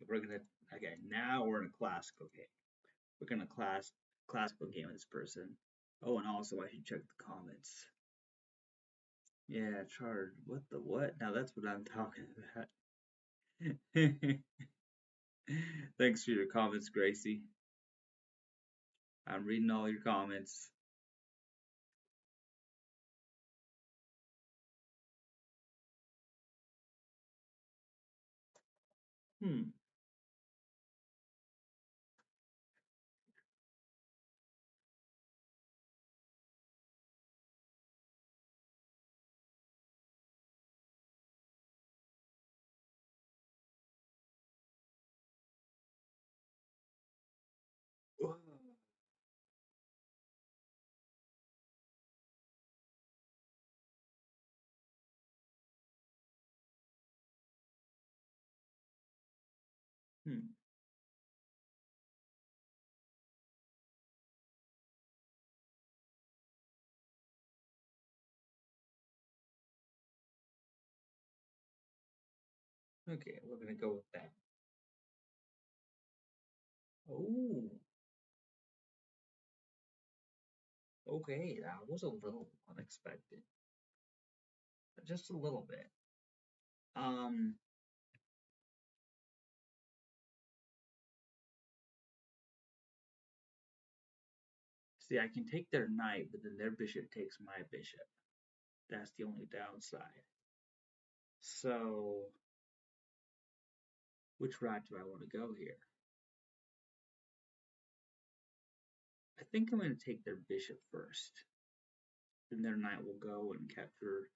We're gonna okay. Now we're in a classical game. We're gonna classical game with this person. Oh, and also I should check the comments. Yeah, charge. What the what? Now that's what I'm talking about. Thanks for your comments, Gracie. I'm reading all your comments. Hmm. Hmm. Okay, we're gonna go with that. Oh, okay, that was a little unexpected. Just a little bit. Um, See, I can take their knight, but then their bishop takes my bishop. That's the only downside. So, which route do I want to go here? I think I'm going to take their bishop first. Then their knight will go and capture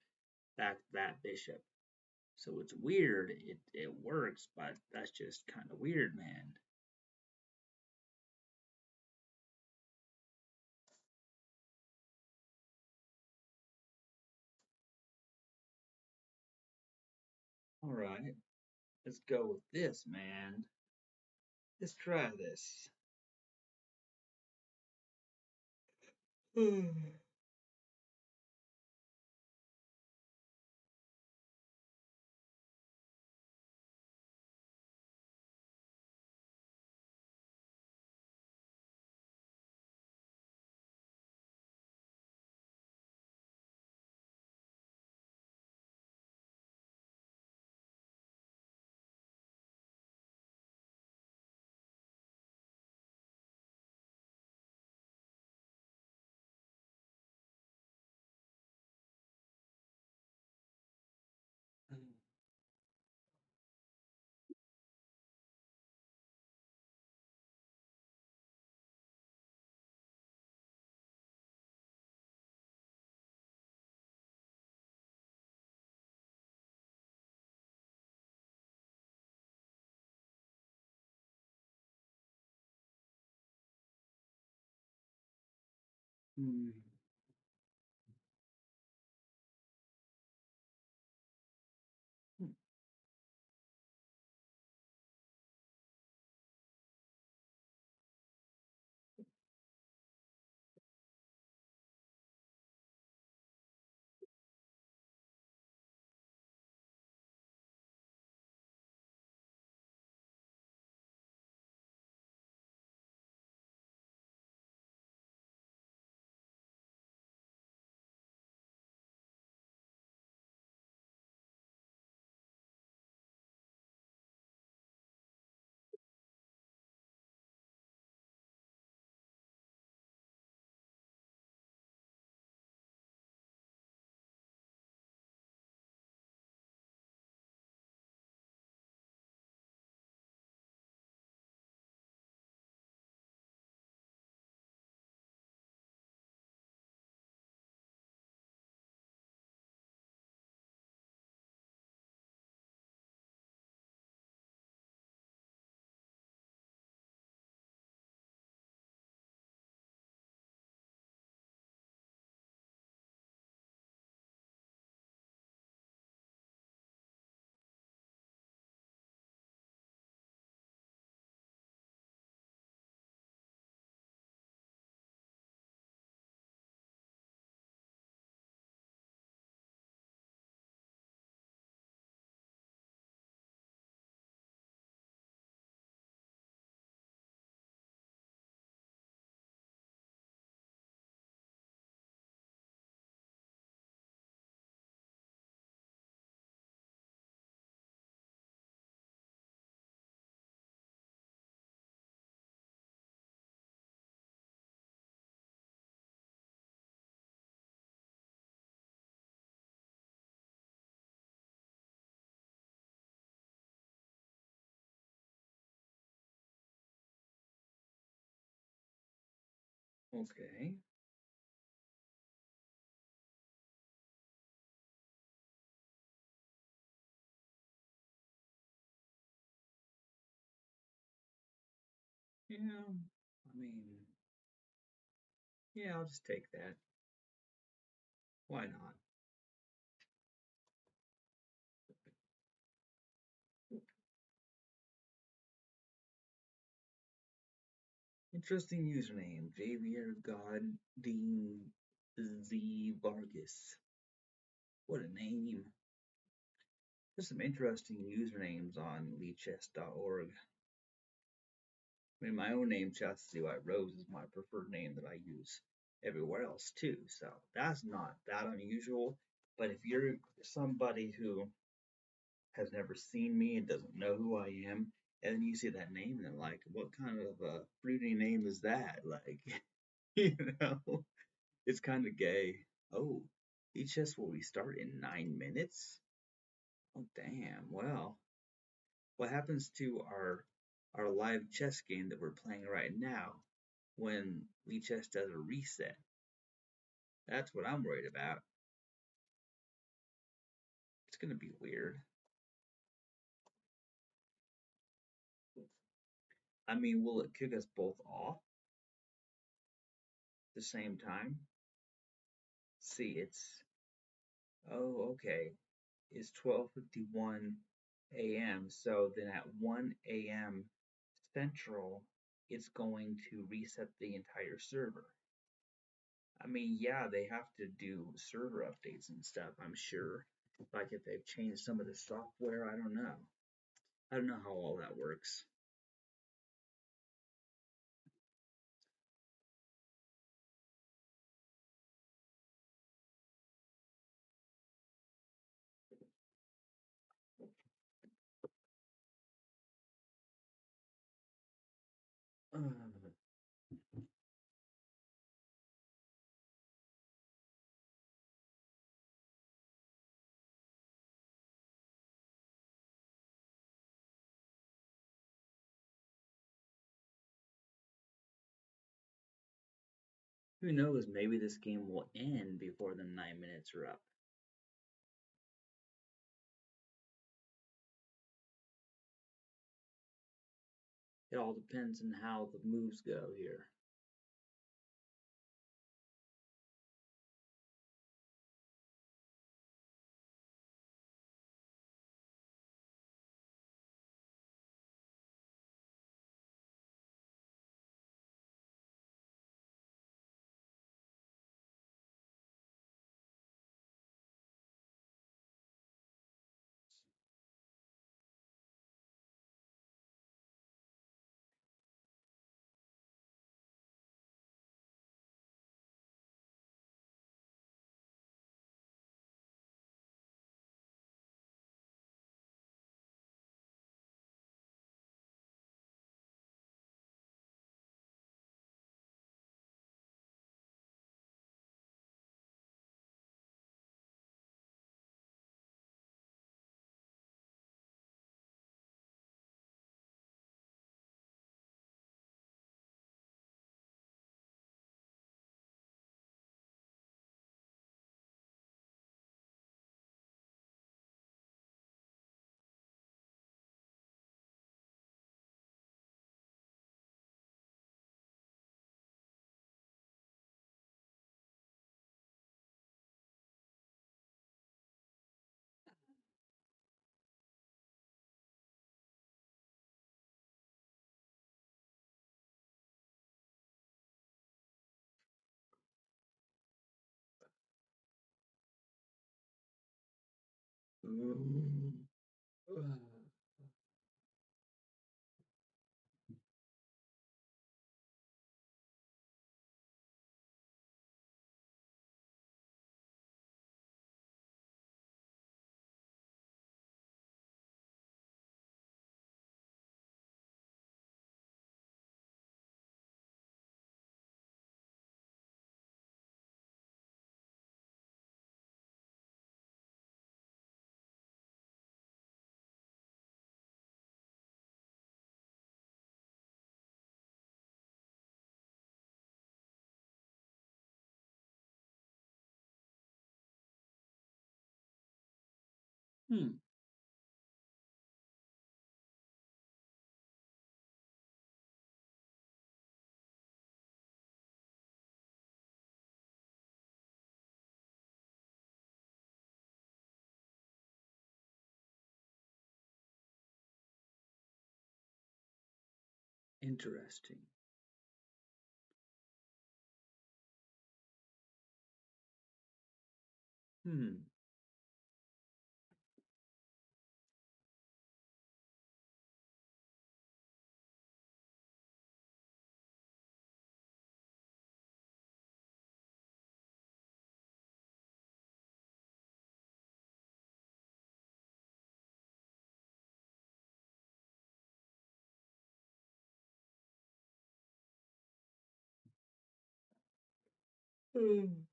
back that bishop. So it's weird. It works, but that's just kind of weird, man. All right, let's go with this, man. Let's try this. Hmm. Okay. Yeah. I mean, yeah, I'll just take that. Why not? Interesting username, Javier Godin Z Vargas. What a name. There's some interesting usernames on leechess.org. I mean, my own name, Chastity White Rose, is my preferred name that I use everywhere else too. So that's not that unusual. But if you're somebody who has never seen me and doesn't know who I am, and then you see that name and they're like, what kind of a fruity name is that? Like, you know, it's kind of gay. Oh, each chess will restart in 9 minutes? Oh, damn. Well, what happens to our live chess game that we're playing right now when Lichess does a reset? That's what I'm worried about. It's gonna be weird. I mean, will it kick us both off at the same time? See, it's okay. It's 12:51 a.m. So then at 1 a.m. Central, it's going to reset the entire server. I mean, yeah, they have to do server updates and stuff, I'm sure. Like if they've changed some of the software, I don't know. I don't know how all that works. Uh, who knows? Maybe this game will end before the 9 minutes are up. It all depends on how the moves go here. Hmm. Interesting. Hmm. Hmm.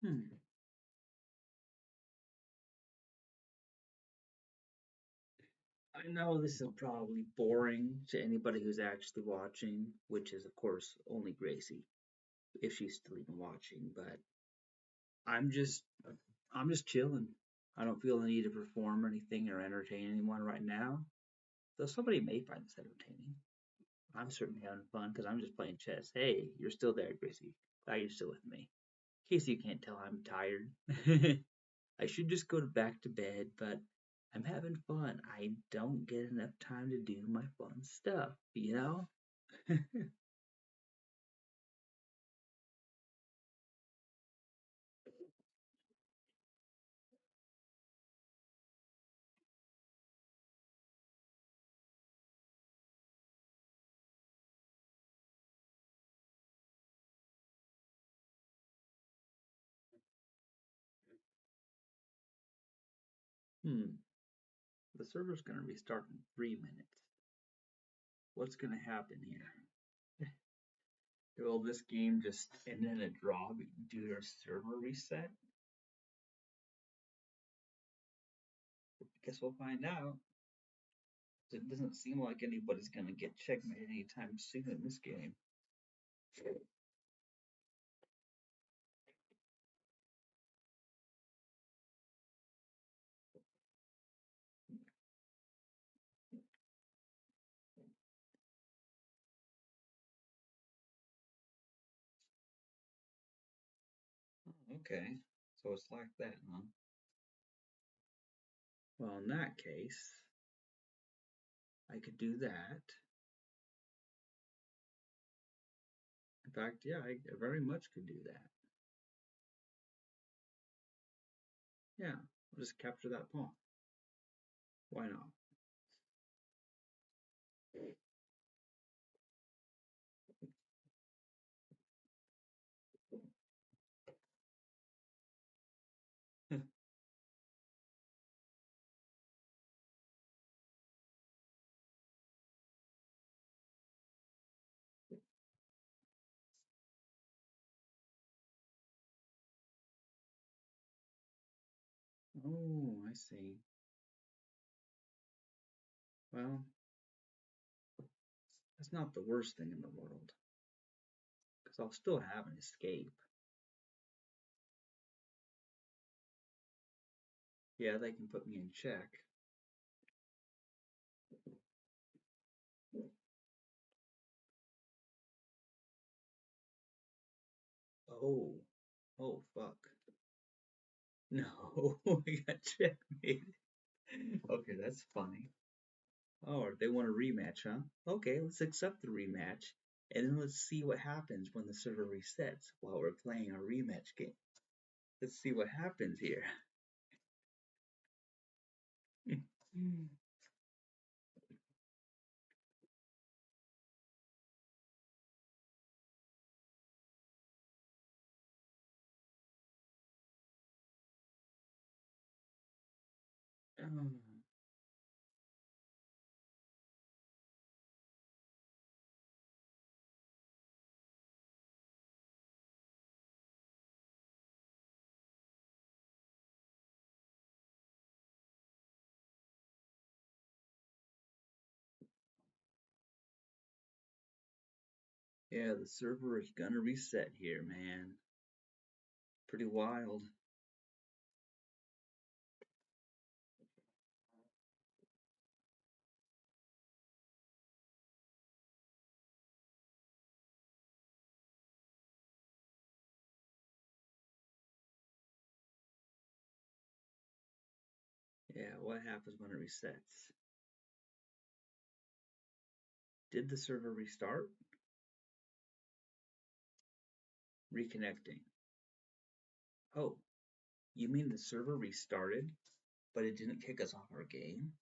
Hmm. I know this is probably boring to anybody who's actually watching, which is, of course, only Gracie, if she's still even watching. But I'm just, I'm just chilling. I don't feel the need to perform anything or entertain anyone right now. Though somebody may find this entertaining. I'm certainly having fun because I'm just playing chess. Hey, you're still there, Gracie. Glad you're still with me. In case you can't tell, I'm tired. I should just go back to bed, but I'm having fun. I don't get enough time to do my fun stuff, you know? Hmm. The server's gonna restart in 3 minutes. What's gonna happen here? Will this game just end in a draw due to a server reset? Guess we'll find out. It doesn't seem like anybody's gonna get checkmate anytime soon in this game. Oh, okay. So it's like that, huh? Well, in that case, I could do that. In fact, yeah, I very much could do that. Yeah, I'll just capture that pawn. Why not? Oh, I see. Well, that's not the worst thing in the world, because I'll still have an escape. Yeah, they can put me in check. Oh, oh, fuck. No, I got checkmated. Okay, that's funny. Oh, they want a rematch, huh? Okay, let's accept the rematch, and then let's see what happens when the server resets while we're playing our rematch game. Let's see what happens here. Yeah, the server is gonna reset here, man. Pretty wild. Yeah, what happens when it resets? Did the server restart? Reconnecting. Oh, you mean the server restarted, but it didn't kick us off our game?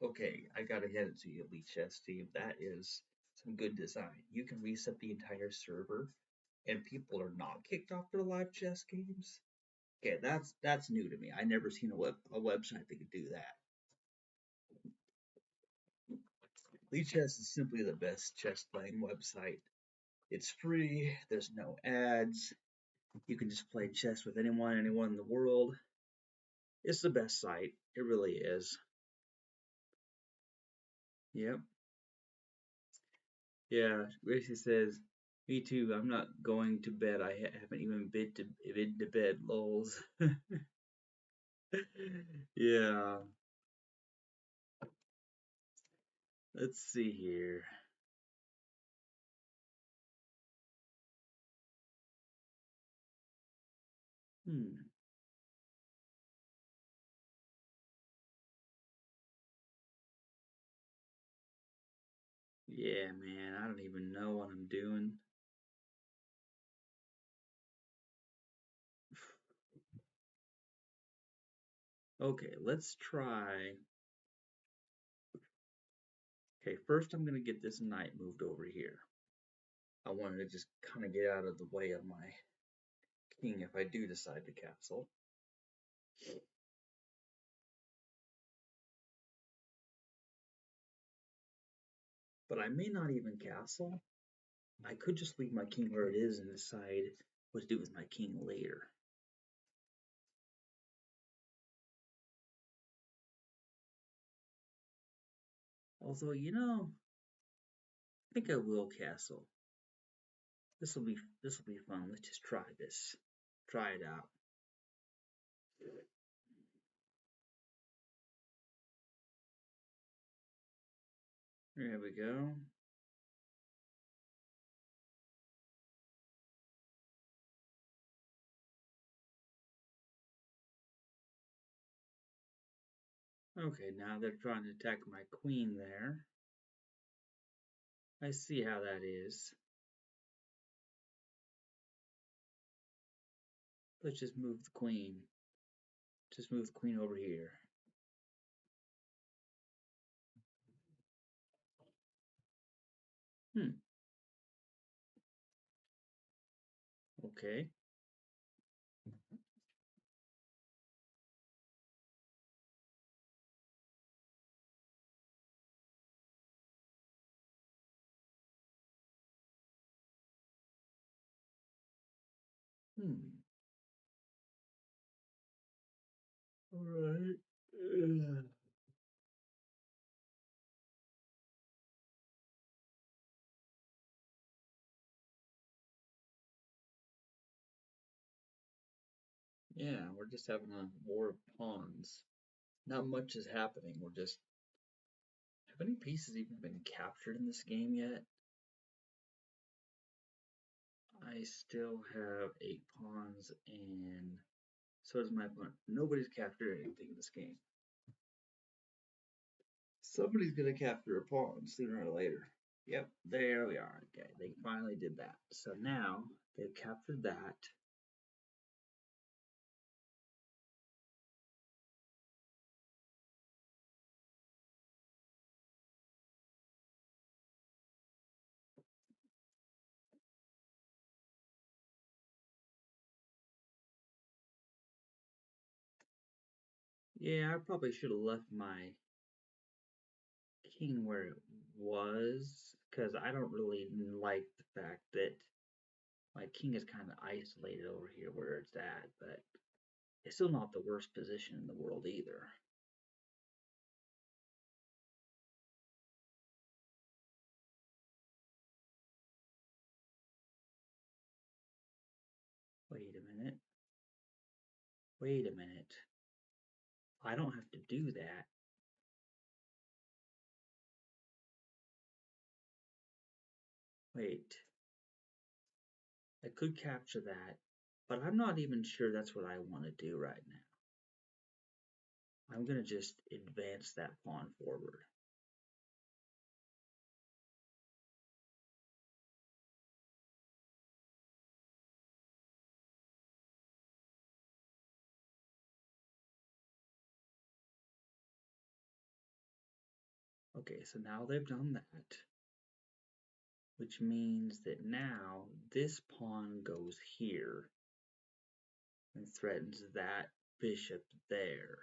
Okay, I gotta hand it to you, Elite Chess Team. That is some good design. You can reset the entire server, and people are not kicked off their live chess games. Okay, that's new to me. I never seen a website that could do that. Elite Chess is simply the best chess playing website. It's free. There's no ads. You can just play chess with anyone in the world. It's the best site. It really is. Yep. Yeah, Gracie says, "Me too. I'm not going to bed. I haven't even been to bed. Lols." Yeah. Let's see here. Hmm. Yeah, man. I don't even know what I'm doing. Okay, let's try. Okay, first I'm gonna get this knight moved over here. I wanted to just kind of get out of the way of my king if I do decide to castle. But I may not even castle. I could just leave my king where it is and decide what to do with my king later. Although, I think I will castle. This will be fun. Let's just try this. Try it out. There we go. Okay, now they're trying to attack my queen there. I see how that is. Let's just move the queen. Just move the queen over here. Hmm. Okay. Hmm. All right. Yeah, we're just having a war of pawns. Not much is happening. We're just. Have any pieces even been captured in this game yet? I still have 8 pawns, and so does my opponent. Nobody's captured anything in this game. Somebody's gonna capture a pawn sooner or later. Yep, there we are. Okay, they finally did that. So now they've captured that. Yeah, I probably should have left my king where it was, because I don't really like the fact that my king is kind of isolated over here where it's at, but it's still not the worst position in the world either. Wait a minute. Wait a minute. I don't have to do that. Wait. I could capture that, but I'm not even sure that's what I want to do right now. I'm going to just advance that pawn forward. Okay, so now they've done that, which means that now this pawn goes here and threatens that bishop there.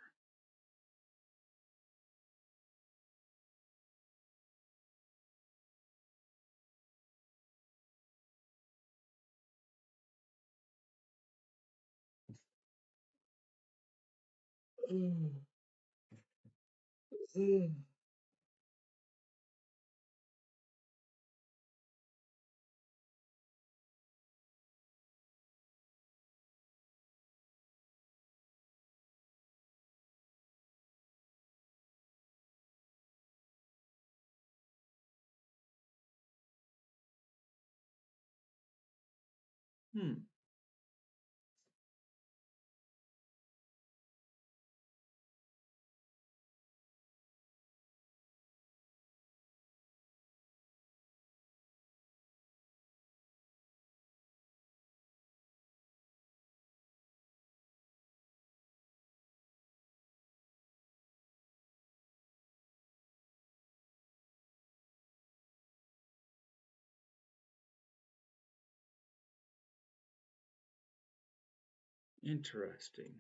Hmm. Interesting.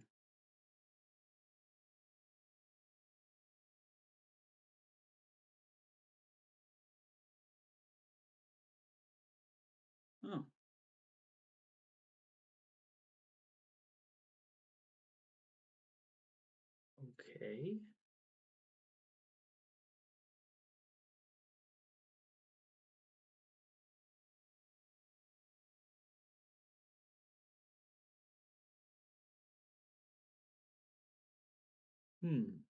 Oh, okay. Hmm.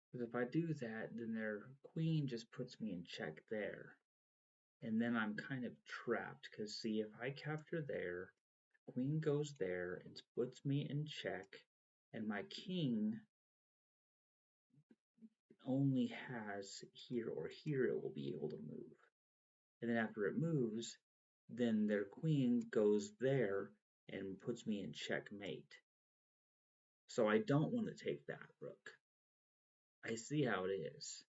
Because if I do that, then their queen just puts me in check there. And then I'm kind of trapped. Because, see, if I capture there, queen goes there and puts me in check, and my king only has here or here it will be able to move. And then after it moves, then their queen goes there and puts me in checkmate. So I don't want to take that rook. I see how it is.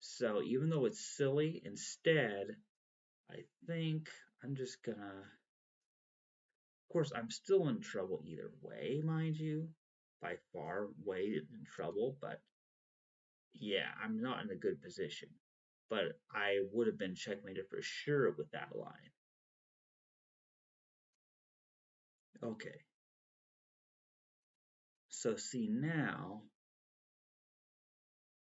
So even though it's silly, instead, I think I'm just gonna. Of course, I'm still in trouble either way, mind you. By far, way in trouble, but yeah, I'm not in a good position. But I would have been checkmated for sure with that line. Okay, so see now,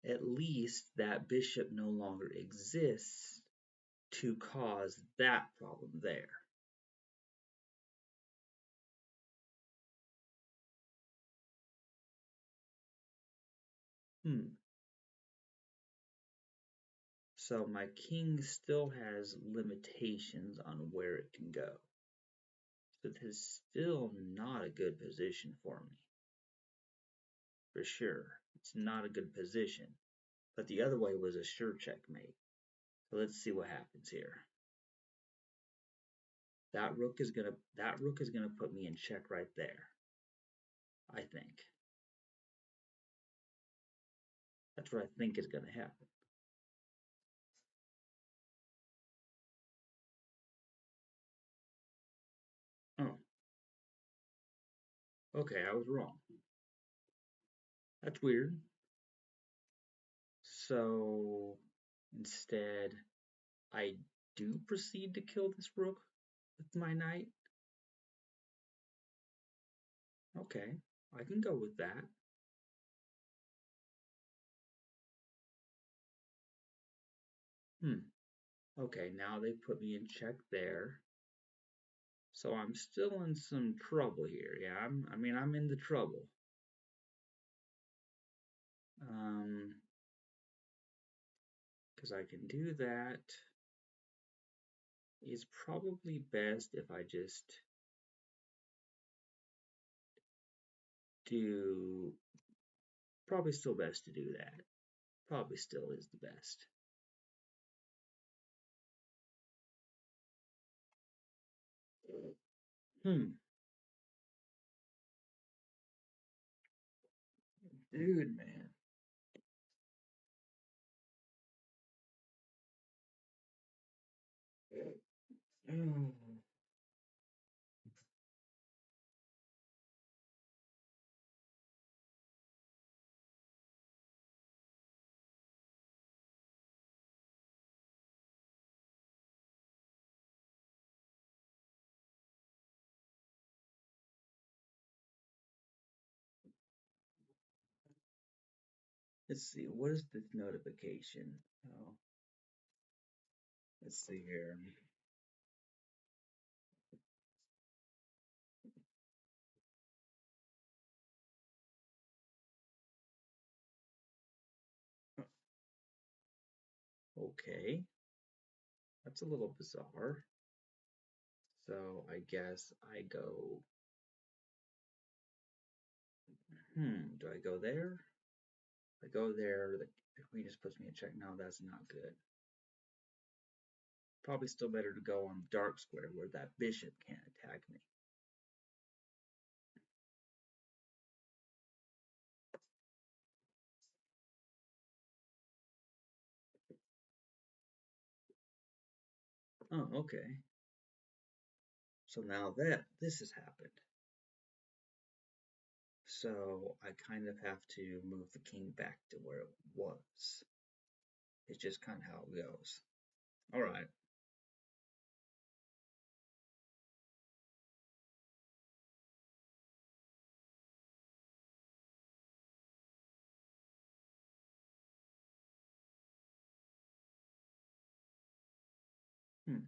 at least that bishop no longer exists to cause that problem there. Hmm. So my king still has limitations on where it can go. So this is still not a good position for me. For sure. It's not a good position. But the other way was a sure checkmate. So let's see what happens here. That rook is gonna put me in check right there. I think. That's what I think is gonna happen. Okay, I was wrong. That's weird. So instead, I do proceed to kill this rook with my knight. Okay, I can go with that. Hmm. Okay, now they put me in check there. So I'm still in some trouble here. Yeah, I'm in the trouble. Um, because I can do that. It's probably best if I just do. Probably still best to do that. Probably still is the best. Hmm. Dude, man. Oh, let's see. What is this notification? Oh, let's see here. Okay, that's a little bizarre. So I guess I go. Do I go there? If I go there, the queen just puts me in check. No, that's not good. Probably still better to go on dark square where that bishop can't attack me. Oh, okay. So now that this has happened, so I kind of have to move the king back to where it was. It's just kind of how it goes. All right. Hmm.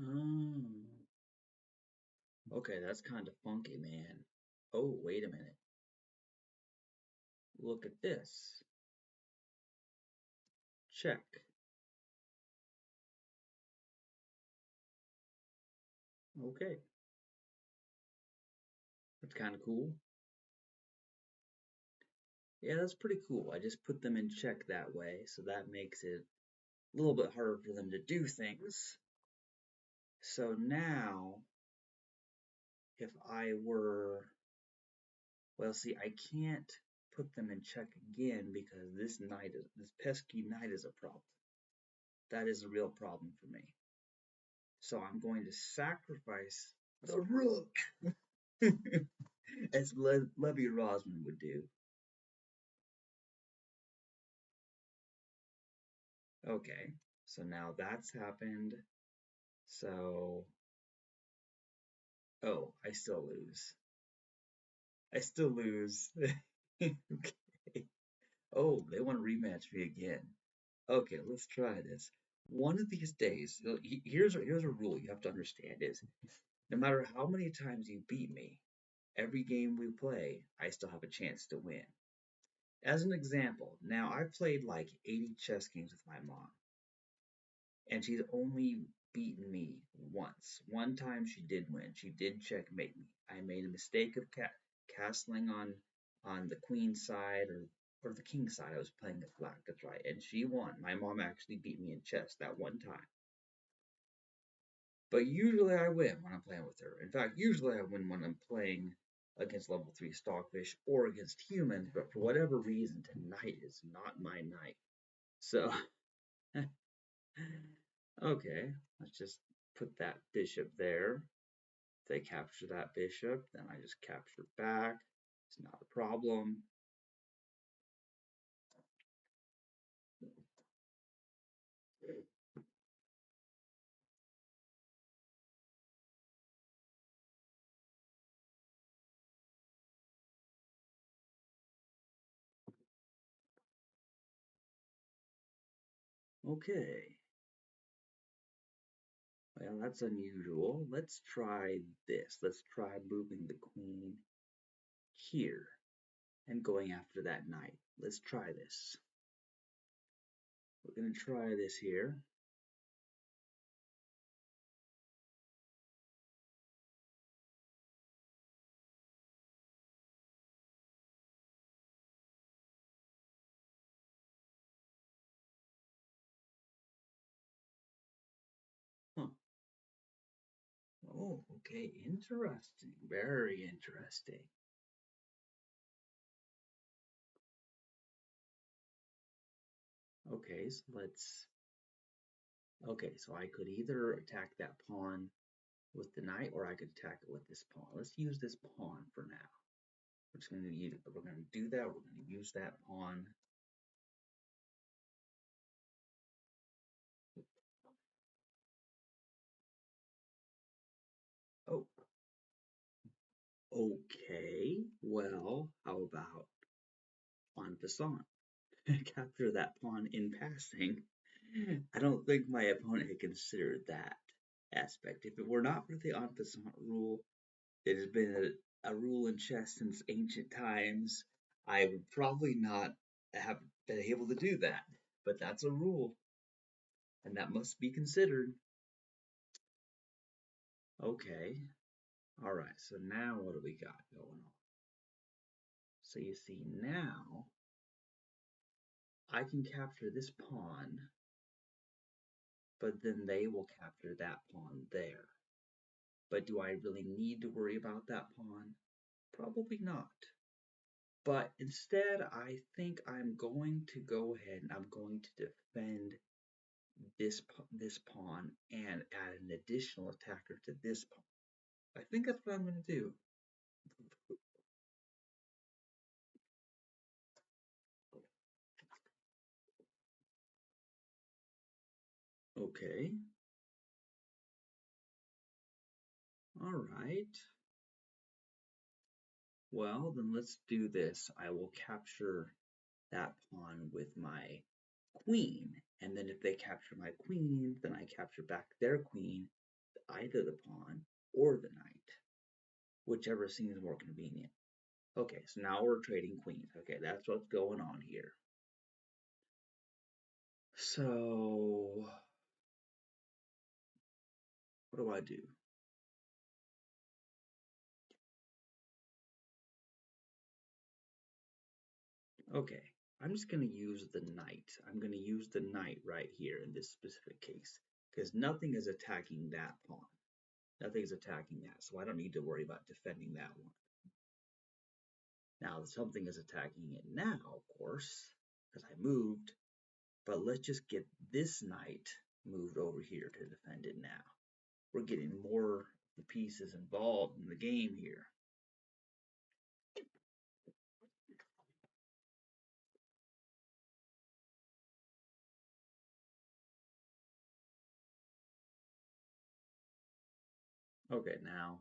Oh. Okay, that's kind of funky, man. Oh, wait a minute. Look at this. Check. Okay, that's kind of cool. Yeah, that's pretty cool. I just put them in check that way, so that makes it a little bit harder for them to do things. So now, if I were, well, see, I can't put them in check again because this pesky knight is a problem. That is a real problem for me. So I'm going to sacrifice the rook, as Levy Rosman would do. Okay, so now that's happened. So, oh, I still lose. I still lose. Okay. Oh, they want to rematch me again. Okay, let's try this. One of these days, here's a rule you have to understand is no matter how many times you beat me, every game we play, I still have a chance to win. As an example, now I've played like 80 chess games with my mom, and she's only beaten me once. One time she did win. She did checkmate me. I made a mistake of castling on the queen side or or the king side, I was playing as black, that's right, and she won. My mom actually beat me in chess that one time. But usually I win when I'm playing with her. In fact, usually I win when I'm playing against level 3 stockfish or against humans, but for whatever reason, tonight is not my night. So, okay, let's just put that bishop there. If they capture that bishop, then I just capture back. It's not a problem. Okay. Well, that's unusual. Let's try this. Let's try moving the queen here and going after that knight. Let's try this. We're going to try this here. Huh. Oh, okay. Interesting. Very interesting. Okay, so let's... Okay, so I could either attack that pawn with the knight or I could attack it with this pawn. Let's use this pawn for now. We're just going to use, we're going to do that. We're going to use that pawn. Oh, okay. Well, how about en passant? Capture that pawn in passing. I don't think my opponent had considered that aspect. If it were not for the en passant rule, it has been a rule in chess since ancient times. I would probably not have been able to do that, but that's a rule, and that must be considered. Okay, all right, so now what do we got going on? So you see now, I can capture this pawn, but then they will capture that pawn there. But do I really need to worry about that pawn? Probably not. But instead, I think I'm going to go ahead and I'm going to defend this pawn and add an additional attacker to this pawn. I think that's what I'm going to do. Okay. All right. Well, then let's do this. I will capture that pawn with my queen. And then if they capture my queen, then I capture back their queen, either the pawn or the knight, whichever seems more convenient. Okay, so now we're trading queens. Okay, that's what's going on here. So, what do I do? Okay, I'm just going to use the knight. I'm going to use the knight right here in this specific case because nothing is attacking that pawn. Nothing is attacking that, so I don't need to worry about defending that one. Now, something is attacking it now, of course, because I moved, but let's just get this knight moved over here to defend it now. We're getting more of the pieces involved in the game here. Okay, now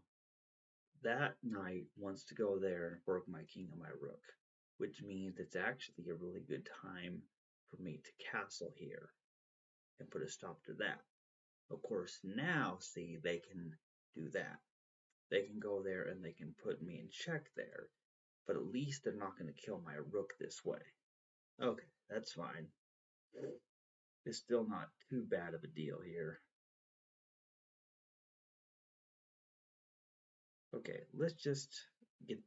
that knight wants to go there and work my king and my rook, which means it's actually a really good time for me to castle here and put a stop to that. Of course, now, see, they can do that. They can go there and they can put me in check there, but at least they're not going to kill my rook this way. Okay, that's fine. It's still not too bad of a deal here. Okay, let's just get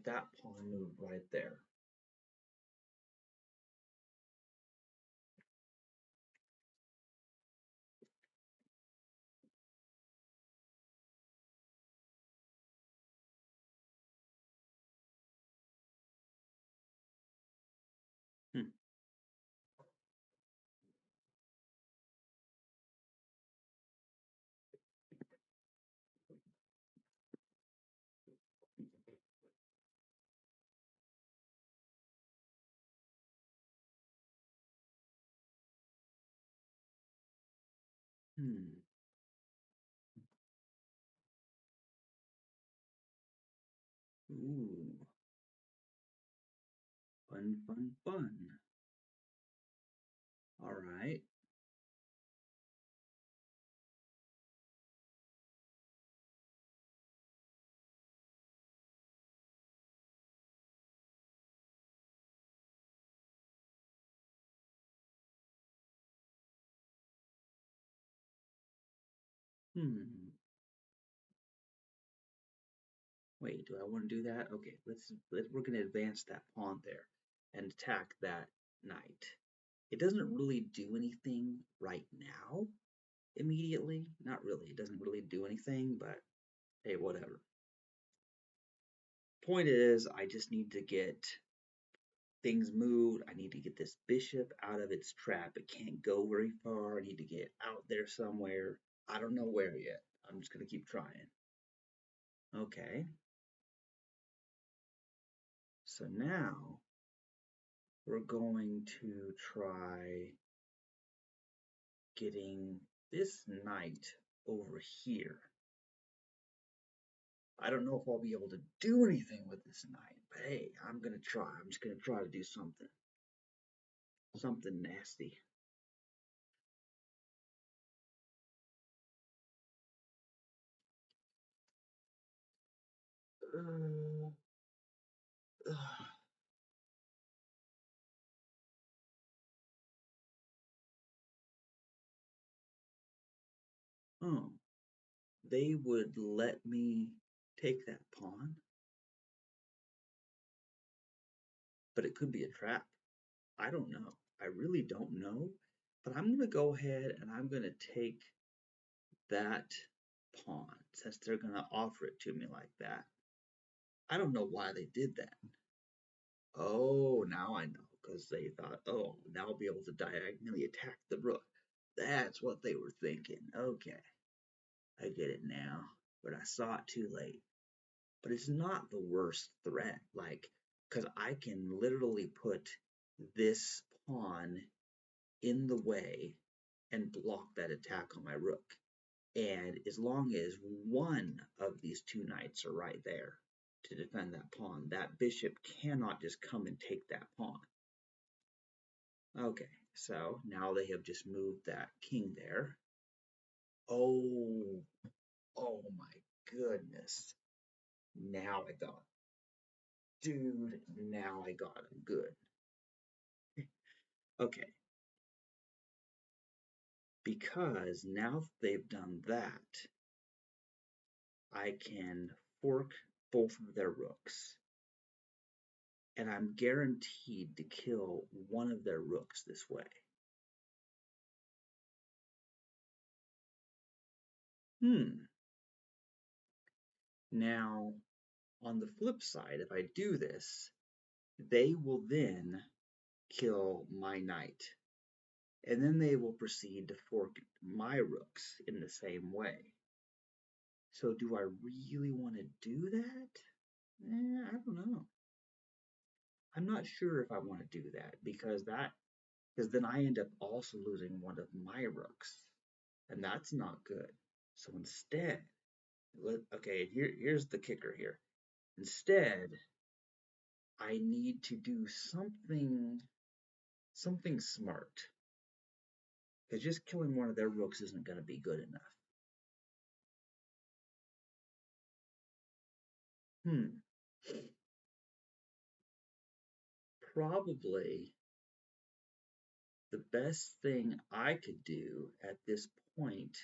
that pawn moved right there. Hmm. Ooh. Fun, fun, fun. All right. Hmm. Wait, do I want to do that? Okay, we're gonna advance that pawn there and attack that knight. It doesn't really do anything right now, immediately. Not really. It doesn't really do anything, but hey, whatever. Point is, I just need to get things moved. I need to get this bishop out of its trap. It can't go very far. I need to get out there somewhere. I don't know where yet. I'm just gonna keep trying. Okay, so now we're going to try getting this knight over here. I don't know if I'll be able to do anything with this knight, but hey, I'm gonna try. I'm just gonna try to do something. Something nasty. Uh, oh, they would let me take that pawn, but it could be a trap. I don't know. I really don't know. But I'm gonna go ahead and I'm gonna take that pawn since they're gonna offer it to me like that. I don't know why they did that. Oh, now I know, because they thought, oh, now I'll be able to diagonally attack the rook. That's what they were thinking. Okay, I get it now, but I saw it too late. But it's not the worst threat, like, because I can literally put this pawn in the way and block that attack on my rook. And as long as one of these two knights are right there to defend that pawn, that bishop cannot just come and take that pawn. Okay, so now they have just moved that king there. Oh, oh my goodness. Now I got him. Dude, now I got him. Good. Okay, because now they've done that, I can fork both of their rooks. And I'm guaranteed to kill one of their rooks this way. Hmm. Now, on the flip side, if I do this, they will then kill my knight. And then they will proceed to fork my rooks in the same way. So do I really want to do that? I don't know. I'm not sure if I want to do that because then I end up also losing one of my rooks. And that's not good. So instead, okay, here's the kicker here. Instead, I need to do something smart. Because just killing one of their rooks isn't going to be good enough. Hmm. Probably the best thing I could do at this point.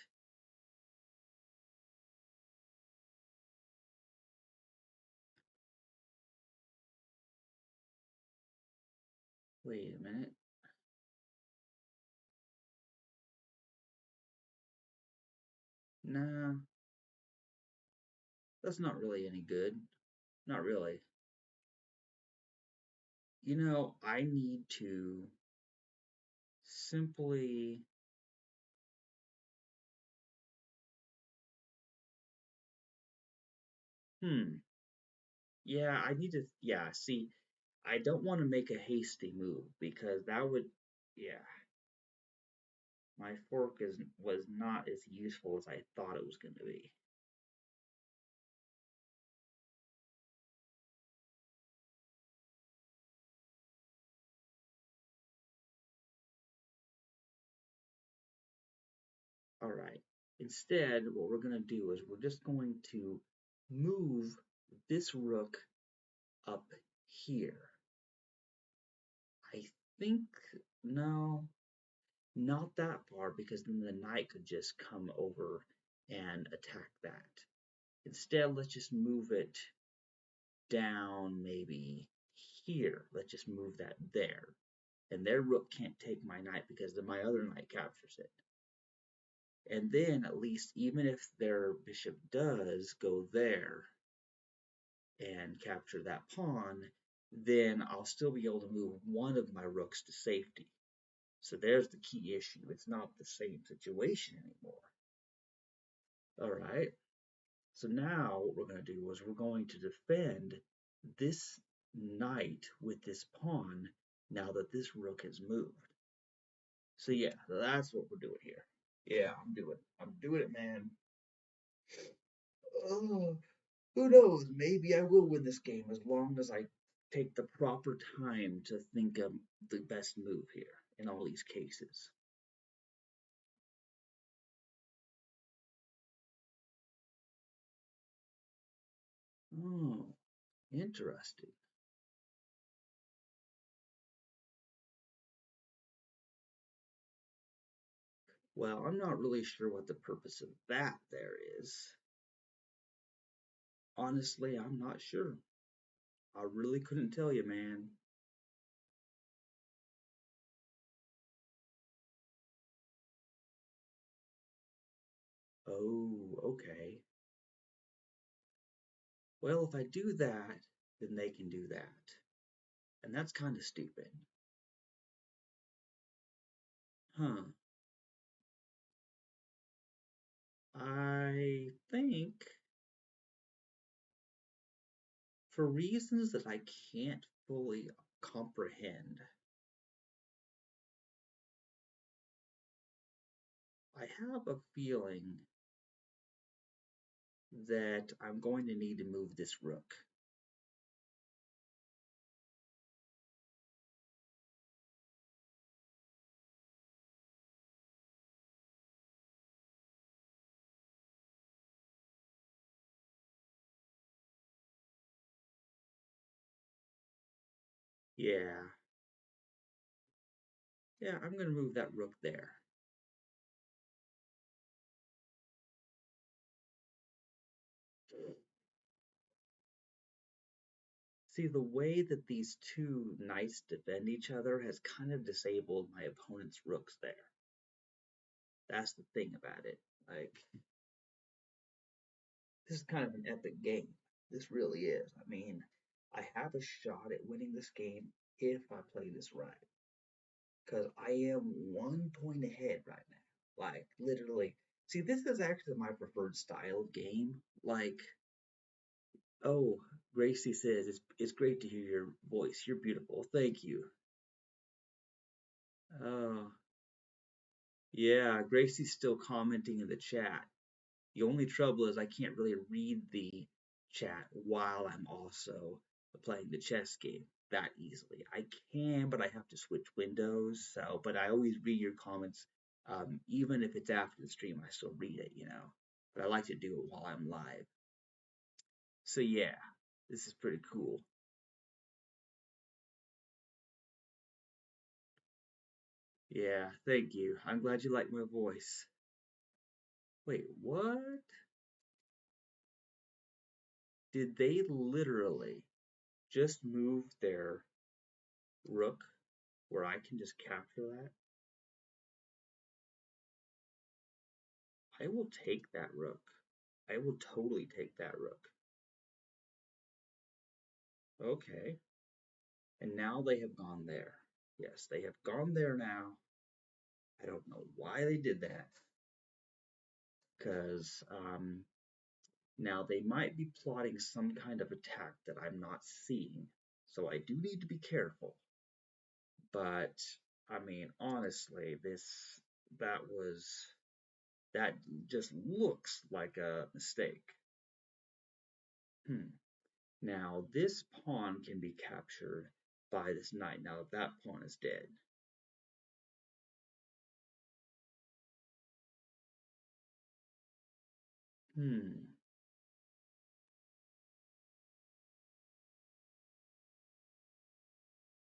Wait a minute. Nah, that's not really any good. Not really. I need to simply. Hmm. Yeah, I need to. Yeah, see, I don't want to make a hasty move because that would. Yeah. My fork was not as useful as I thought it was going to be. All right. Instead, what we're going to do is we're just going to move this rook up here. I think, no, not that far, because then the knight could just come over and attack that. Instead, let's just move it down maybe here. Let's just move that there. And their rook can't take my knight because then my other knight captures it. And then at least even if their bishop does go there and capture that pawn, then I'll still be able to move one of my rooks to safety. So there's the key issue. It's not the same situation anymore. All right. So now what we're going to do is we're going to defend this knight with this pawn now that this rook has moved. So yeah, that's what we're doing here. Yeah, I'm doing it, man. Oh, who knows? Maybe I will win this game as long as I take the proper time to think of the best move here in all these cases. Oh, interesting. Well, I'm not really sure what the purpose of that there is. Honestly, I'm not sure. I really couldn't tell you, man. Oh, okay. Well, if I do that, then they can do that. And that's kind of stupid. Huh. I think for reasons that I can't fully comprehend, I have a feeling that I'm going to need to move this rook. Yeah, yeah, I'm going to move that rook there. See, the way that these two knights defend each other has kind of disabled my opponent's rooks there. That's the thing about it. Like, this is kind of an epic game. This really is. I mean, I have a shot at winning this game if I play this right. Because I am 1 point ahead right now. Like, literally. See, this is actually my preferred style of game. Like, oh, Gracie says, it's great to hear your voice. You're beautiful. Thank you. Oh, yeah, Gracie's still commenting in the chat. The only trouble is I can't really read the chat while I'm also playing the chess game that easily. I can, but I have to switch windows. So, but I always read your comments, even if it's after the stream. I still read it, you know. But I like to do it while I'm live. So yeah, this is pretty cool. Yeah, thank you. I'm glad you like my voice. Wait, what? Did they literally just move their rook where I can just capture that? I will take that rook. I will totally take that rook. Okay. And now they have gone there. Yes, they have gone there now. I don't know why they did that. Because now they might be plotting some kind of attack that I'm not seeing. So I do need to be careful. But, I mean, honestly, that just looks like a mistake. Hmm. Now this pawn can be captured by this knight. Now that pawn is dead. Hmm.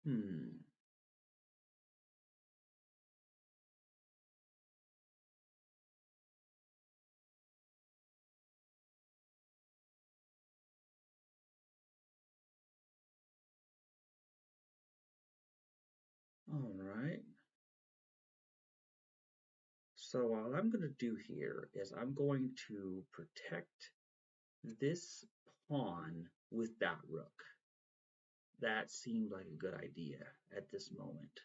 Hmm. All right. So what I'm going to do here is I'm going to protect this pawn with that rook. That seemed like a good idea at this moment.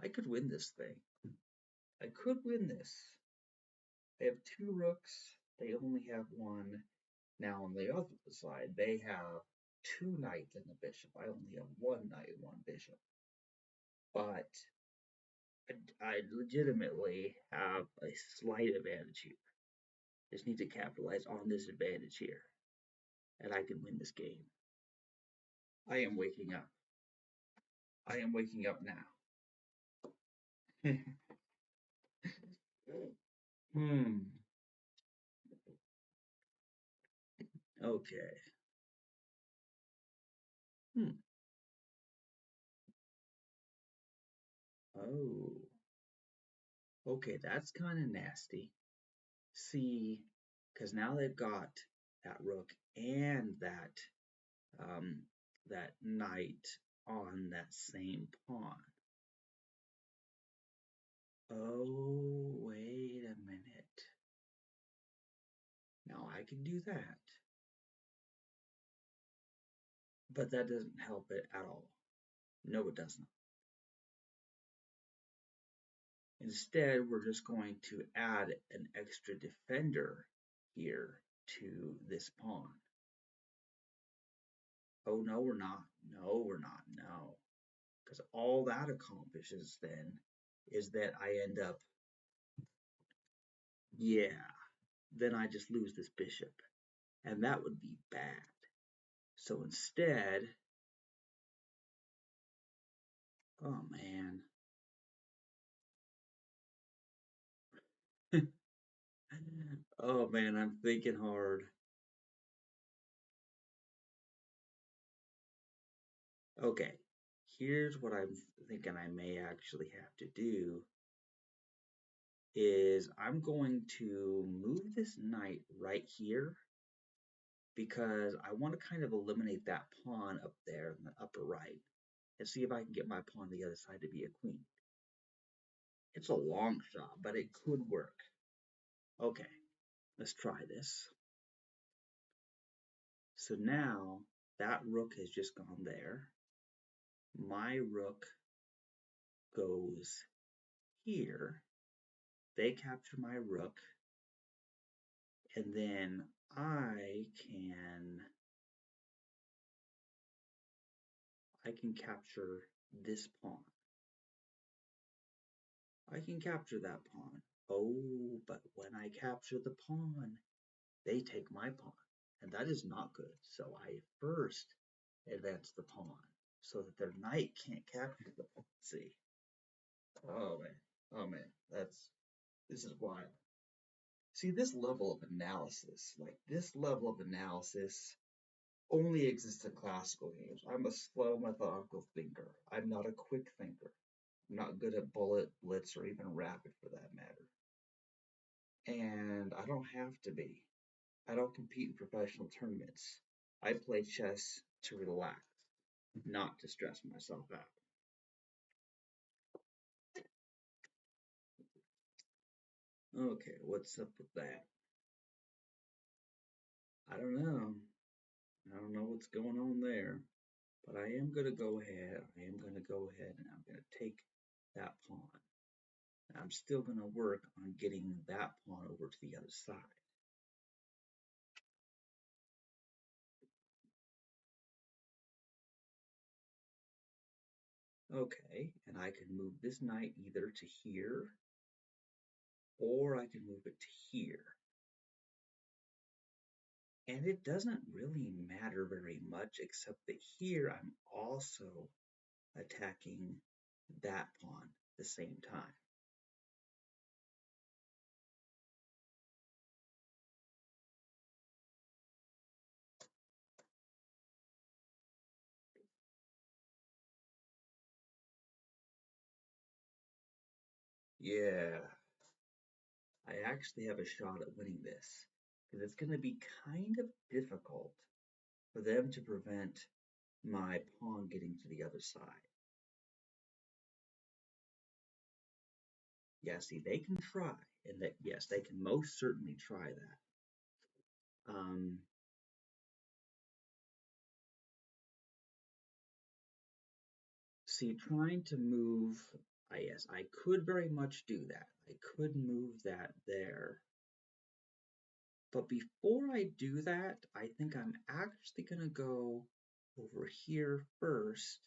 I could win this thing. I could win this. They have two rooks. They only have one. Now on the other side, they have two knights and a bishop. I only have one knight and one bishop. But I legitimately have a slight advantage here. Just need to capitalize on this advantage here, and I can win this game. I am waking up. I am waking up now. Hmm. Okay. Hmm. Oh. Okay, that's kind of nasty. See, because now they've got that rook and um, that knight on that same pawn. Oh, wait a minute. Now I can do that. But that doesn't help it at all. No, it doesn't. Instead, we're just going to add an extra defender here to this pawn. Oh, no, we're not. No, we're not. No. Because all that accomplishes then is that I end up, yeah, then I just lose this bishop. And that would be bad. So instead, oh man. Oh man, I'm thinking hard. Okay, here's what I'm thinking I may actually have to do is I'm going to move this knight right here because I want to kind of eliminate that pawn up there in the upper right and see if I can get my pawn on the other side to be a queen. It's a long shot, but it could work. Okay, let's try this. So now that rook has just gone there. My rook goes here. They capture my rook. And then I can capture this pawn. I can capture that pawn. Oh, but when I capture the pawn, they take my pawn. And that is not good. So I first advance the pawn so that their knight can't capture the pawn. See? Oh man. Oh man. This is wild. See, this level of analysis, like this level of analysis only exists in classical games. I'm a slow, methodical thinker. I'm not a quick thinker. I'm not good at bullet, blitz, or even rapid for that matter. And I don't have to be. I don't compete in professional tournaments. I play chess to relax, not to stress myself out. Okay, what's up with that? I don't know. I don't know what's going on there. But I am going to go ahead. I am going to go ahead and I'm going to take that pawn. I'm still going to work on getting that pawn over to the other side. Okay, and I can move this knight either to here or I can move it to here. And it doesn't really matter very much, except that here I'm also attacking that pawn at the same time. Yeah, I actually have a shot at winning this, because it's going to be kind of difficult for them to prevent my pawn getting to the other side. Yeah, see, they can try, and that yes, they can most certainly try that. See, trying to move, yes, I could very much do that. I could move that there. But before I do that, I think I'm actually going to go over here first,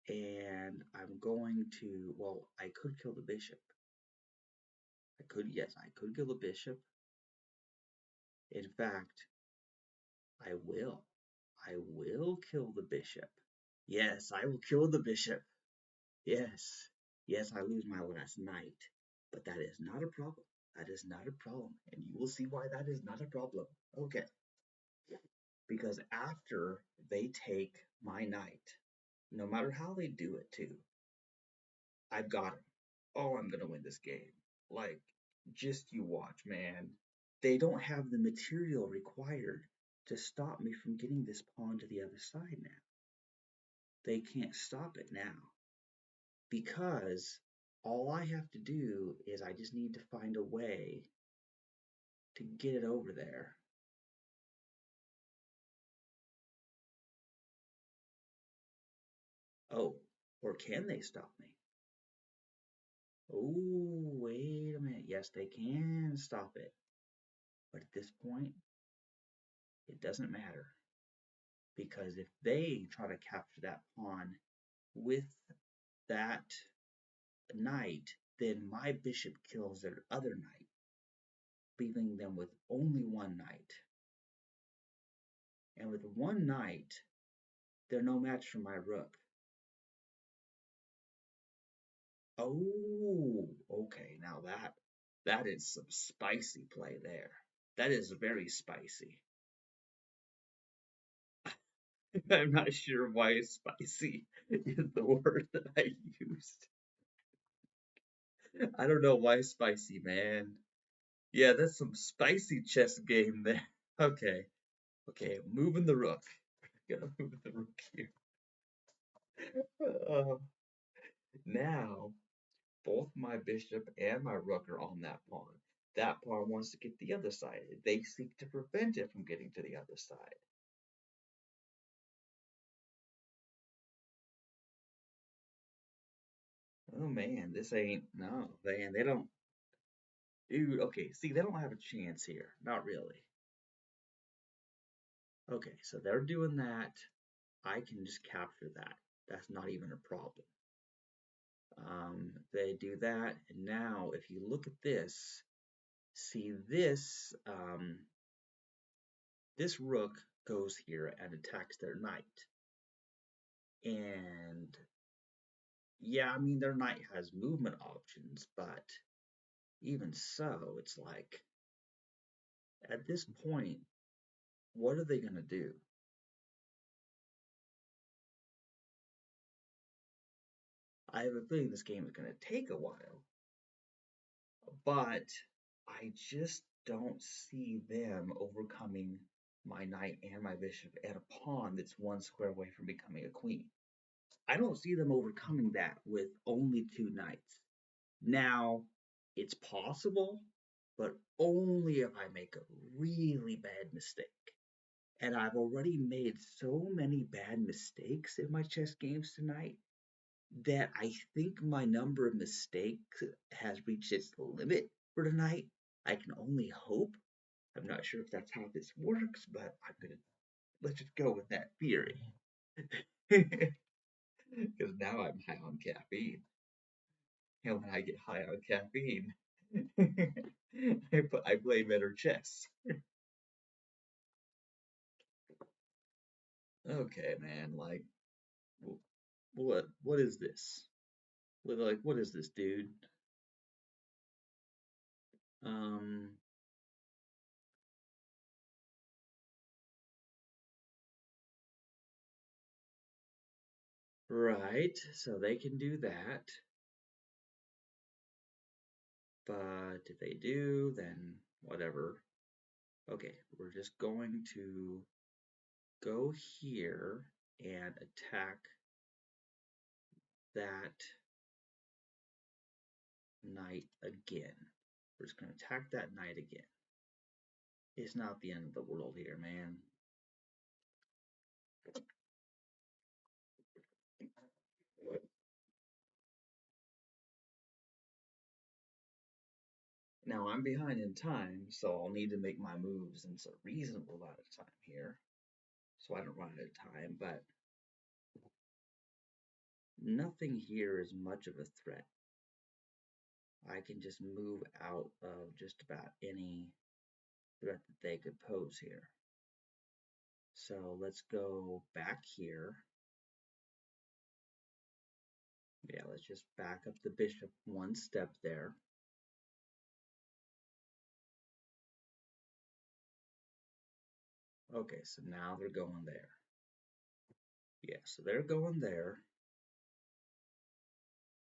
and I'm going to, well, I could kill the bishop. I could, yes, I could kill the bishop. In fact, I will. I will kill the bishop. Yes, I will kill the bishop. Yes. Yes, I lose my last knight. But that is not a problem. That is not a problem. And you will see why that is not a problem. Okay. Because after they take my knight, no matter how they do it too, I've got him. Oh, I'm gonna win this game. Like, just you watch, man. They don't have the material required to stop me from getting this pawn to the other side now. They can't stop it now because all I have to do is I just need to find a way to get it over there. Oh, or can they stop me? Oh, wait a minute. Yes, they can stop it. But at this point, it doesn't matter. Because if they try to capture that pawn with that knight, then my bishop kills their other knight, leaving them with only one knight. And with one knight, they're no match for my rook. Oh, okay. Now that is some spicy play there. That is very spicy. I'm not sure why spicy is the word that I used. I don't know why spicy, man. Yeah, that's some spicy chess game there. Okay, okay, moving the rook. Gotta move the rook here. Uh, now, both my bishop and my rook are on that pawn. That pawn wants to get the other side. They seek to prevent it from getting to the other side. Oh man, this ain't no, they don't. Dude, okay, see, they don't have a chance here. Not really. Okay, so they're doing that. I can just capture that. That's not even a problem. They do that, and now if you look at this, see this, this rook goes here and attacks their knight. And yeah, I mean, their knight has movement options, but even so, it's like, at this point, what are they going to do? I have a feeling this game is going to take a while, but I just don't see them overcoming my knight and my bishop and a pawn that's one square away from becoming a queen. I don't see them overcoming that with only two knights. Now, it's possible, but only if I make a really bad mistake. And I've already made so many bad mistakes in my chess games tonight that I think my number of mistakes has reached its limit for tonight. I can only hope. I'm not sure if that's how this works, but let's just go with that theory. Because now I'm high on caffeine. And when I get high on caffeine, I play better chess. Okay, man. Like, what is this? What is this, dude? Um, right. So they can do that, but if they do, then whatever. Okay, we're just going to go here and attack that knight again. We're just going to attack that knight again. It's not the end of the world here, man. Now I'm behind in time, so I'll need to make my moves in a reasonable amount of time here, so I don't run out of time, but nothing here is much of a threat. I can just move out of just about any threat that they could pose here. So let's go back here. Yeah, let's just back up the bishop one step there. Okay, so now they're going there. Yeah, so they're going there.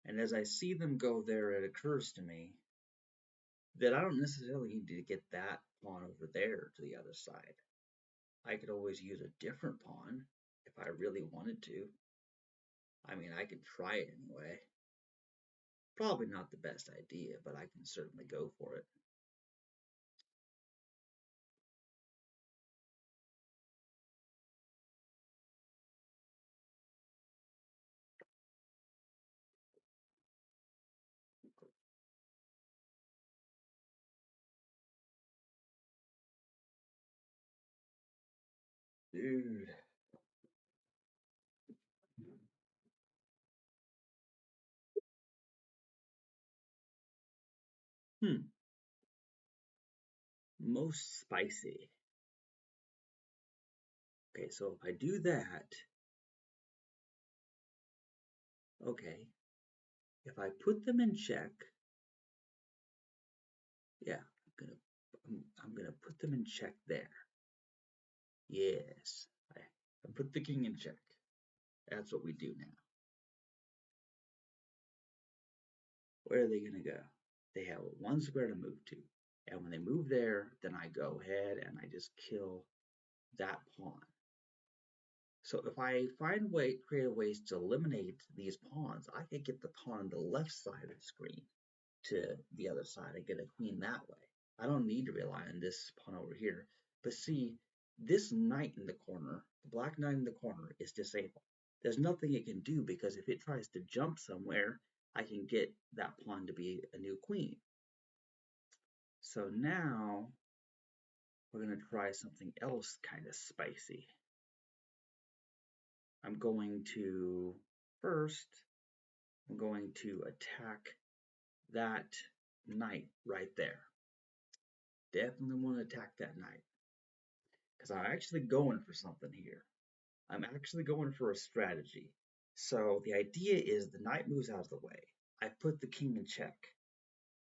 And as I see them go there, it occurs to me that I don't necessarily need to get that pawn over there to the other side. I could always use a different pawn if I really wanted to. I mean, I could try it anyway. Probably not the best idea, but I can certainly go for it. Dude. Hmm. Most spicy. Okay, so if I do that, okay. If I put them in check, yeah, I'm gonna put them in check there. Yes, I put the king in check. That's what we do now. Where are they gonna go? They have one square to move to, and when they move there, then I go ahead and I just kill that pawn. So if I find creative ways to eliminate these pawns, I can get the pawn on the left side of the screen to the other side and get a queen that way. I don't need to rely on this pawn over here. But see, this knight in the corner, the black knight in the corner, is disabled. There's nothing it can do because if it tries to jump somewhere, I can get that pawn to be a new queen. So now we're going to try something else kind of spicy. I'm going to first, I'm going to attack that knight right there. Definitely want to attack that knight because I'm actually going for something here. I'm actually going for a strategy. So the idea is the knight moves out of the way. I put the king in check.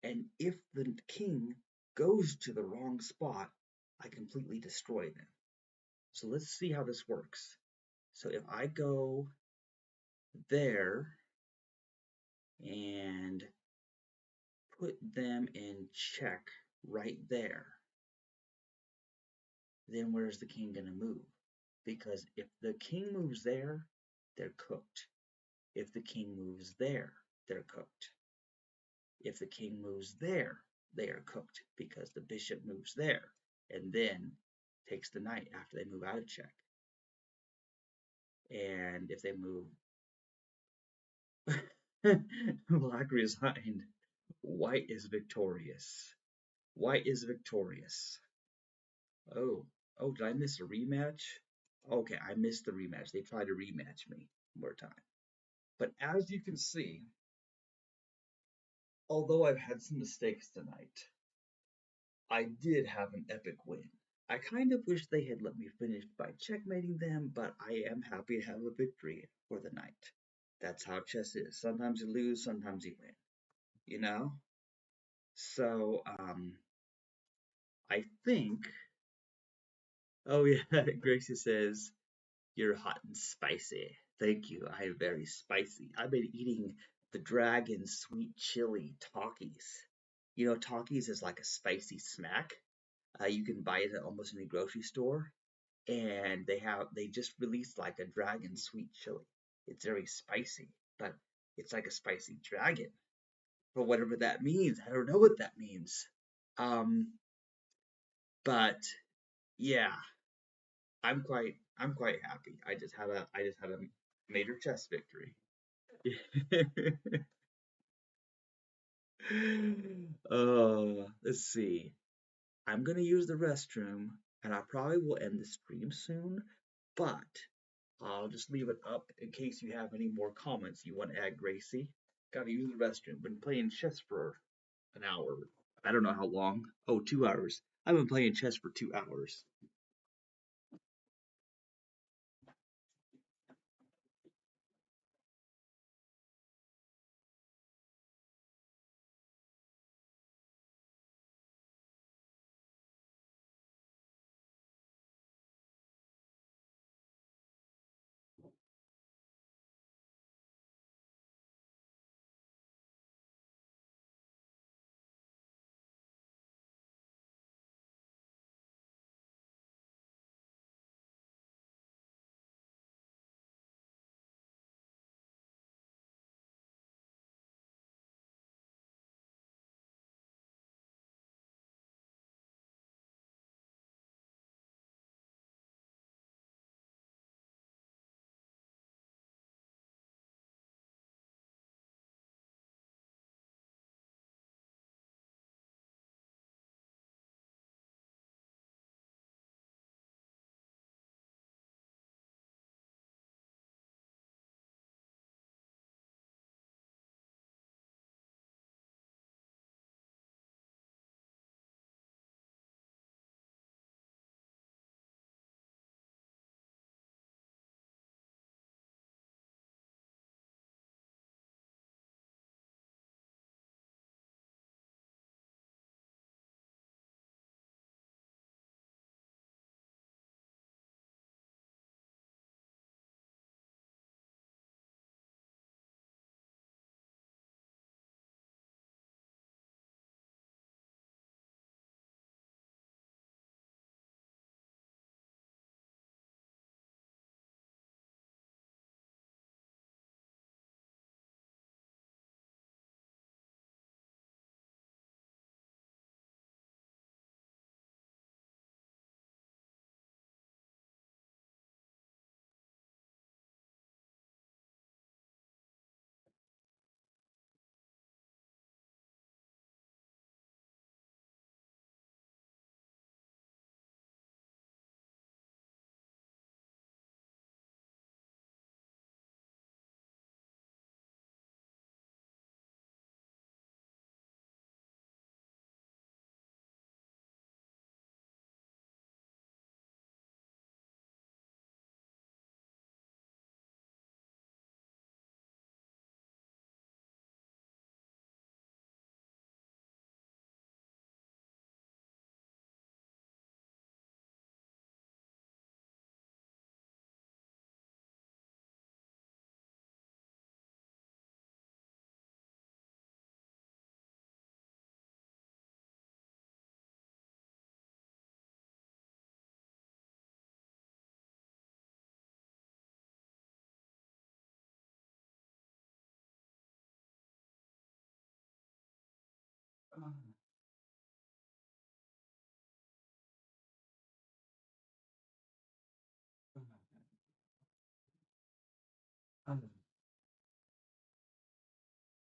And if the king goes to the wrong spot, I completely destroy them. So let's see how this works. So if I go there and put them in check right there, then where's the king going to move? Because if the king moves there, they're cooked. If the king moves there, they're cooked. If the king moves there, they are cooked because the bishop moves there and then takes the knight after they move out of check. And if they move, black resigned. White is victorious. White is victorious. Oh, oh, did I miss a rematch? Okay, I missed the rematch. They tried to rematch me one more time. But as you can see, Although I've had some mistakes tonight, I did have an epic win. I kind of wish they had let me finish by checkmating them, but I am happy to have a victory for the night. That's how chess is. Sometimes you lose, sometimes you win, you know? So, I think, oh yeah, Gracie says, you're hot and spicy. Thank you. I am very spicy. I've been eating the Dragon Sweet Chili Talkies. You know, Talkies is like a spicy snack. You can buy it at almost any grocery store, and they just released like a Dragon Sweet Chili. It's very spicy, but it's like a spicy dragon. For whatever that means, I don't know what that means. Um, but yeah, I'm quite happy. I just had a major chess victory. Let's see. I'm gonna use the restroom, and I probably will end the stream soon, but I'll just leave it up in case you have any more comments you want to add, Gracie. Gotta use the restroom. Been playing chess for an hour. I don't know how long. Oh, 2 hours. I've been playing chess for 2 hours.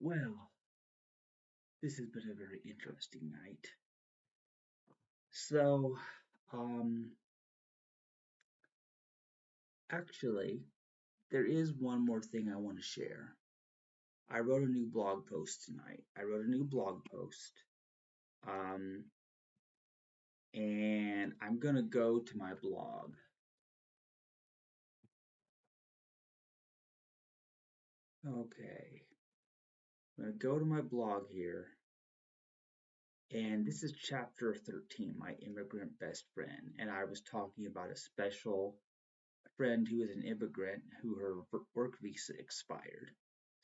Well, this has been a very interesting night. So, um, actually, there is one more thing I want to share. I wrote a new blog post tonight. I wrote a new blog post. Um, and I'm going to go to my blog. Okay. I'm going to go to my blog here. And this is chapter 13, My Immigrant Best Friend. And I was talking about a special friend who is an immigrant who her work visa expired.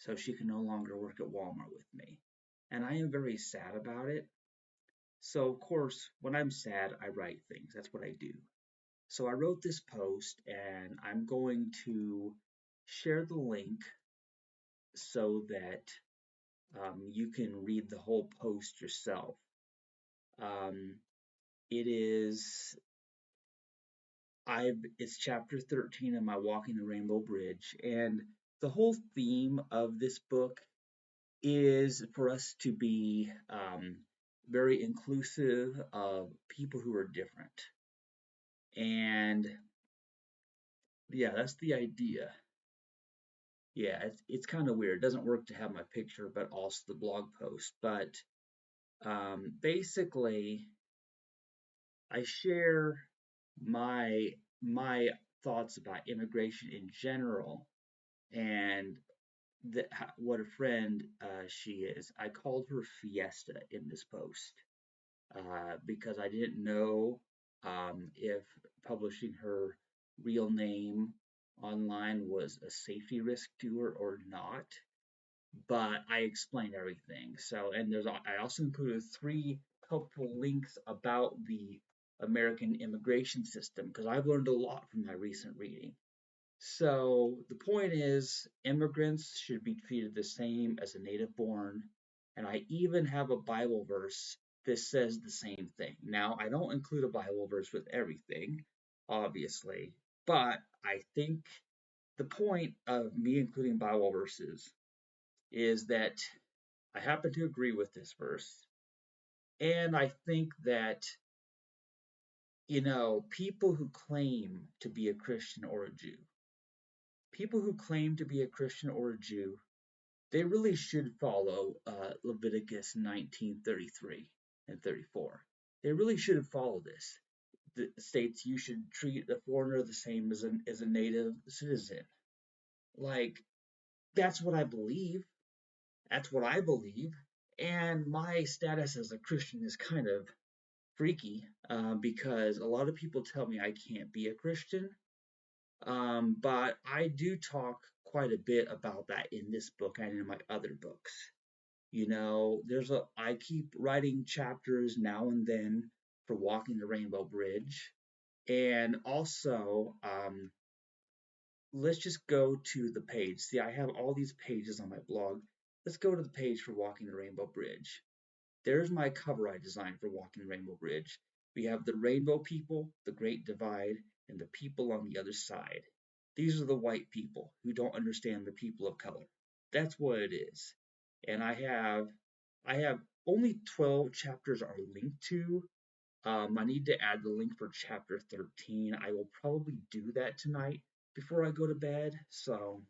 So she can no longer work at Walmart with me. And I am very sad about it. So, of course, when I'm sad, I write things. That's what I do. So I wrote this post and I'm going to share the link so that you can read the whole post yourself. Um, it's chapter 13 of my Walking the Rainbow Bridge, and the whole theme of this book is for us to be very inclusive of people who are different. And yeah, that's the idea. Yeah, it's kind of weird. It doesn't work to have my picture, but also the blog post. But basically, I share my thoughts about immigration in general and what a friend she is. I called her Fiesta in this post because I didn't know if publishing her real name online was a safety risk to her or not. But I explained everything. So, and I also included 3 helpful links about the American immigration system because I've learned a lot from my recent reading. So the point is, immigrants should be treated the same as a native born, and I even have a Bible verse that says the same thing. Now, I don't include a Bible verse with everything, obviously, but I think the point of me including Bible verses is that I happen to agree with this verse, and I think that, people who claim to be a Christian or a Jew, people who claim to be a Christian or a Jew, they really should follow Leviticus 19:33 and 34. They really should follow this. It states you should treat a foreigner the same as a native citizen. Like, that's what I believe. That's what I believe. And my status as a Christian is kind of freaky because a lot of people tell me I can't be a Christian. But I do talk quite a bit about that in this book and in my other books. I keep writing chapters now and then for Walking the Rainbow Bridge. And also, let's just go to the page. See, I have all these pages on my blog. Let's go to the page for Walking the Rainbow Bridge. There's my cover I designed for Walking the Rainbow Bridge. We have the rainbow people, the Great Divide, and the people on the other side. These are the white people who don't understand the people of color. That's what it is. And I have only 12 chapters are linked to. I need to add the link for chapter 13. I will probably do that tonight before I go to bed. So,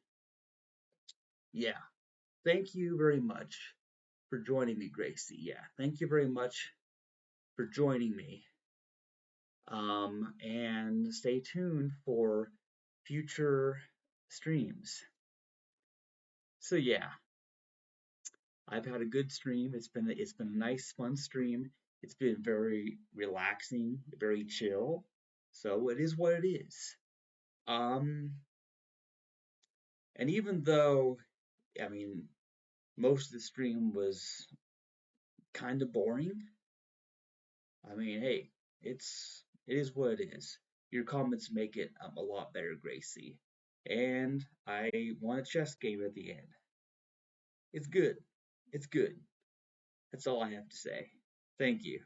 yeah. Thank you very much for joining me, Gracie. Yeah, thank you very much for joining me. And stay tuned for future streams. So yeah, I've had a good stream. It's been a nice, fun stream. It's been very relaxing, very chill. So it is what it is. Um, and even though, I mean, most of the stream was kind of boring, I mean, hey, it is what it is. Your comments make it a lot better, Gracie. And I won a chess game at the end. It's good. It's good. That's all I have to say. Thank you.